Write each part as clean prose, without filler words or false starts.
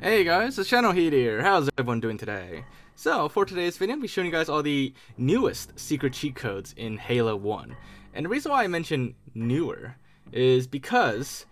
Hey guys, it's Generalkidd here. How's everyone doing today? So, for today's video, I'll be showing you guys all the newest secret cheat codes in Halo 1. And the reason why I mention newer is because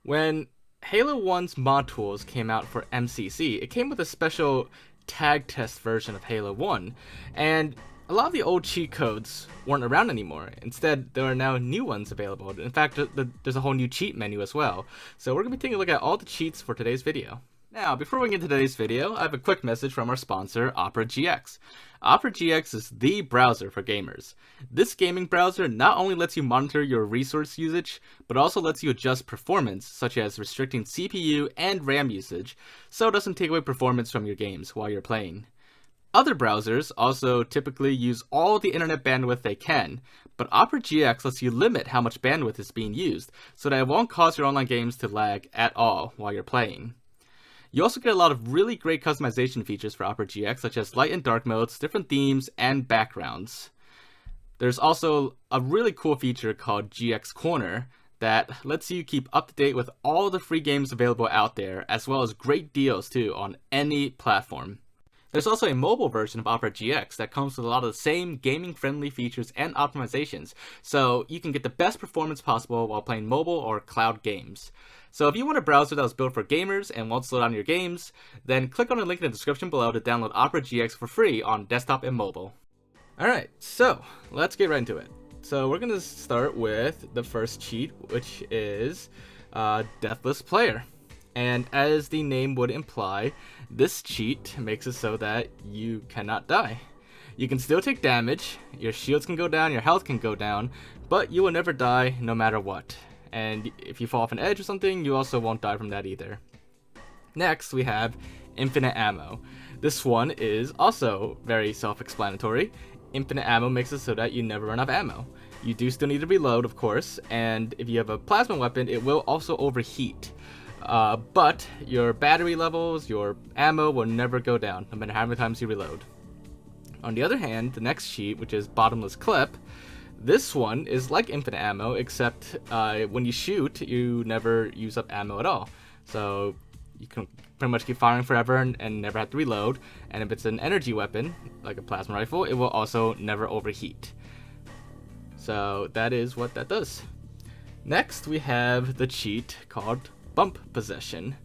when Halo 1's mod tools came out for MCC, it came with a special tag test version of Halo 1. And a lot of the old cheat codes weren't around anymore. Instead, there are now new ones available. In fact, there's a whole new cheat menu as well. So we're going to be taking a look at all the cheats for today's video. Now, before we get into today's video, I have a quick message from our sponsor, Opera GX. Opera GX is the browser for gamers. This gaming browser not only lets you monitor your resource usage, but also lets you adjust performance, such as restricting CPU and RAM usage, so it doesn't take away performance from your games while you're playing. Other browsers also typically use all the internet bandwidth they can, but Opera GX lets you limit how much bandwidth is being used, so that it won't cause your online games to lag at all while you're playing. You also get a lot of really great customization features for Opera GX, such as light and dark modes, different themes, and backgrounds. There's also a really cool feature called GX Corner that lets you keep up to date with all the free games available out there, as well as great deals too on any platform. There's also a mobile version of Opera GX that comes with a lot of the same gaming-friendly features and optimizations, so you can get the best performance possible while playing mobile or cloud games. So if you want a browser that was built for gamers and won't slow down your games, then click on the link in the description below to download Opera GX for free on desktop and mobile. Alright, so let's get right into it. So we're going to start with the first cheat, which is Deathless Player. And as the name would imply, this cheat makes it so that you cannot die. You can still take damage, your shields can go down, your health can go down, but you will never die no matter what. And if you fall off an edge or something, you also won't die from that either. Next, we have infinite ammo. This one is also very self-explanatory. Infinite ammo makes it so that you never run out of ammo. You do still need to reload, of course, and if you have a plasma weapon, it will also overheat. But your battery levels, your ammo will never go down, no matter how many times you reload. On the other hand, the next cheat, which is Bottomless Clip, this one is like infinite ammo, except when you shoot, you never use up ammo at all. So you can pretty much keep firing forever and never have to reload. And if it's an energy weapon, like a plasma rifle, it will also never overheat. So that is what that does. Next, we have the cheat called Bump Possession.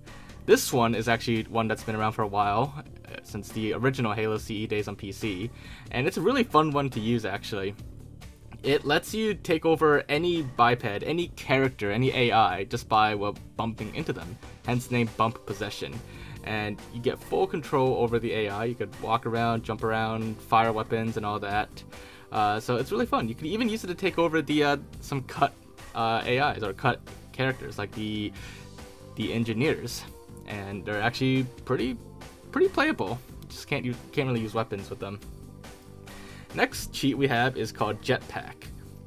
This one is actually one that's been around for a while, since the original Halo CE days on PC, and it's a really fun one to use actually. It lets you take over any biped, any character, any AI, just by bumping into them, hence the name Bump Possession. And you get full control over the AI. You could walk around, jump around, fire weapons and all that. So it's really fun. You can even use it to take over the some cut AIs or cut characters, like the engineers, and they're actually pretty playable. Just can't really use weapons with them. Next cheat we have is called Jetpack.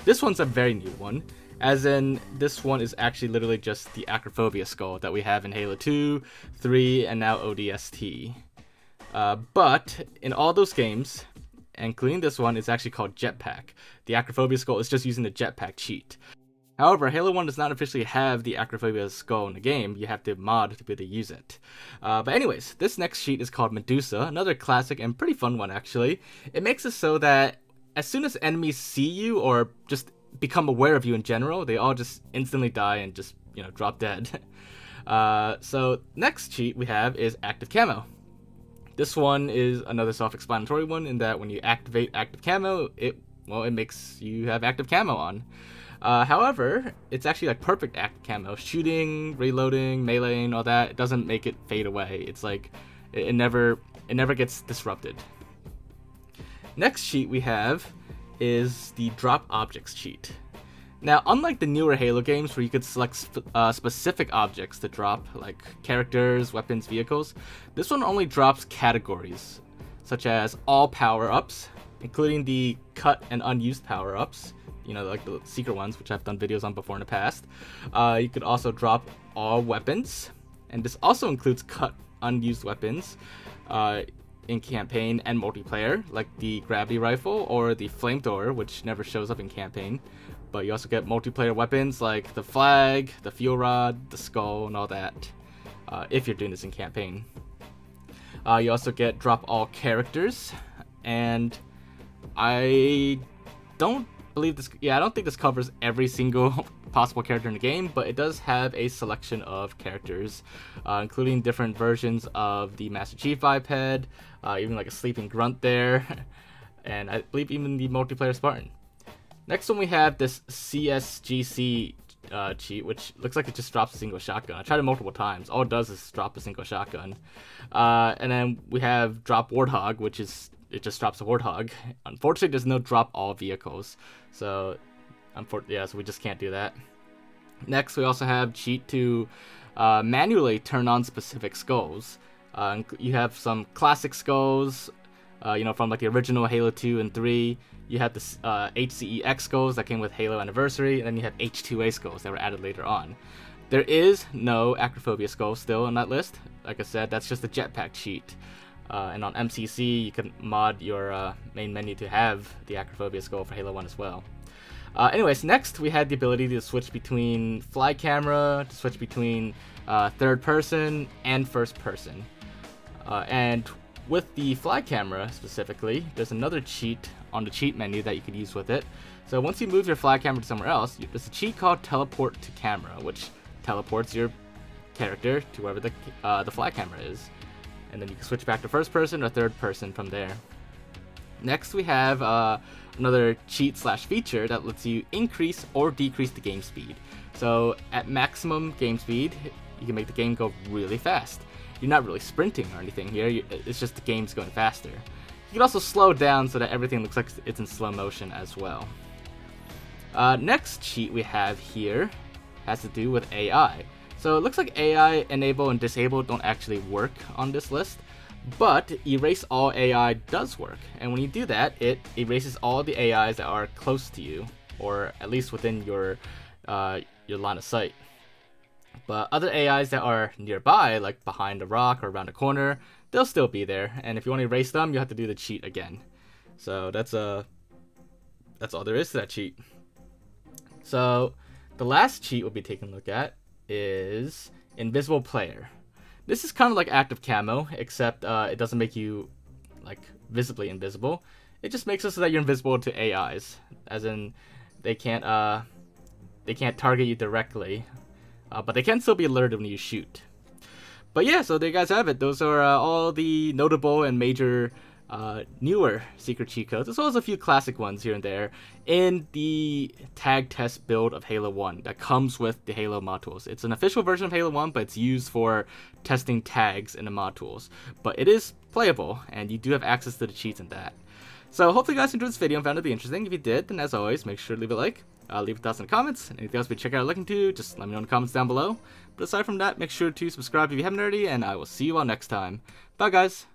This one's a very new one, as in this one is actually literally just the acrophobia skull that we have in Halo 2, 3, and now ODST. But in all those games, including this one, it's actually called Jetpack. The acrophobia skull is just using the Jetpack cheat. However, Halo 1 does not officially have the acrophobia skull in the game. You have to mod to be able to use it. But anyways, this next cheat is called Medusa, another classic and pretty fun one actually. It makes it so that as soon as enemies see you or just become aware of you in general, they all just instantly die and just, drop dead. So next cheat we have is Active Camo. This one is another self-explanatory one in that when you activate Active Camo, it makes you have Active Camo on. However, it's actually like perfect active camo. Shooting, reloading, meleeing, all that, it doesn't make it fade away. It's like, it never gets disrupted. Next cheat we have is the Drop Objects cheat. Now, unlike the newer Halo games where you could select specific objects to drop, like characters, weapons, vehicles, this one only drops categories, such as all power-ups, including the cut and unused power-ups, like the secret ones, which I've done videos on before in the past. You could also drop all weapons, and this also includes cut unused weapons in campaign and multiplayer, like the gravity rifle or the flamethrower, which never shows up in campaign. But you also get multiplayer weapons like the flag, the fuel rod, the skull, and all that, if you're doing this in campaign. You also get drop all characters, and I don't believe this. Yeah, I don't think this covers every single possible character in the game, but it does have a selection of characters, including different versions of the Master Chief biped, even like a sleeping grunt there, and I believe even the multiplayer Spartan. Next one we have this CSGC cheat, which looks like it just drops a single shotgun. I tried it multiple times. All it does is drop a single shotgun. And then we have drop Warthog, which is it just drops a Warthog. Unfortunately, there's no drop all vehicles, so so we just can't do that. Next, we also have cheat to manually turn on specific skulls. You have some classic skulls, from like the original Halo 2 and 3. You have the HCEX skulls that came with Halo Anniversary, and then you have H2A skulls that were added later on. There is no Acrophobia skull still on that list. Like I said, that's just a Jetpack cheat. And on MCC, you can mod your main menu to have the Acrophobia skull for Halo 1 as well. Anyways, next we had the ability to switch between fly camera, to switch between third person and first person. And with the fly camera specifically, there's another cheat on the cheat menu that you could use with it. So once you move your fly camera to somewhere else, there's a cheat called Teleport to Camera, which teleports your character to wherever the fly camera is. And then you can switch back to first person or third person from there. Next we have another cheat slash feature that lets you increase or decrease the game speed. So at maximum game speed, you can make the game go really fast. You're not really sprinting or anything here, it's just the game's going faster. You can also slow down so that everything looks like it's in slow motion as well. Next cheat we have here has to do with AI. So it looks like AI enable and disable don't actually work on this list, but erase all AI does work. And when you do that, it erases all the AIs that are close to you, or at least within your line of sight. But other AIs that are nearby, like behind a rock or around a corner, they'll still be there. And if you want to erase them, you have to do the cheat again. So that's all there is to that cheat. So the last cheat we'll be taking a look at is Invisible Player. This is kind of like active camo, except it doesn't make you like visibly invisible. It just makes it so that you're invisible to AIs, as in they can't target you directly. But they can still be alerted when you shoot. But yeah, so there you guys have it. Those are all the notable and major newer secret cheat codes, as well as a few classic ones here and there in the tag test build of Halo 1 that comes with the Halo mod tools. It's an official version of Halo 1, but it's used for testing tags in the mod tools. But it is playable, and you do have access to the cheats in that. So hopefully you guys enjoyed this video and found it to be interesting. If you did, then as always, make sure to leave a like. Leave your thoughts in the comments. Anything else we check out or look into, just let me know in the comments down below. But aside from that, make sure to subscribe if you haven't already, and I will see you all next time. Bye, guys.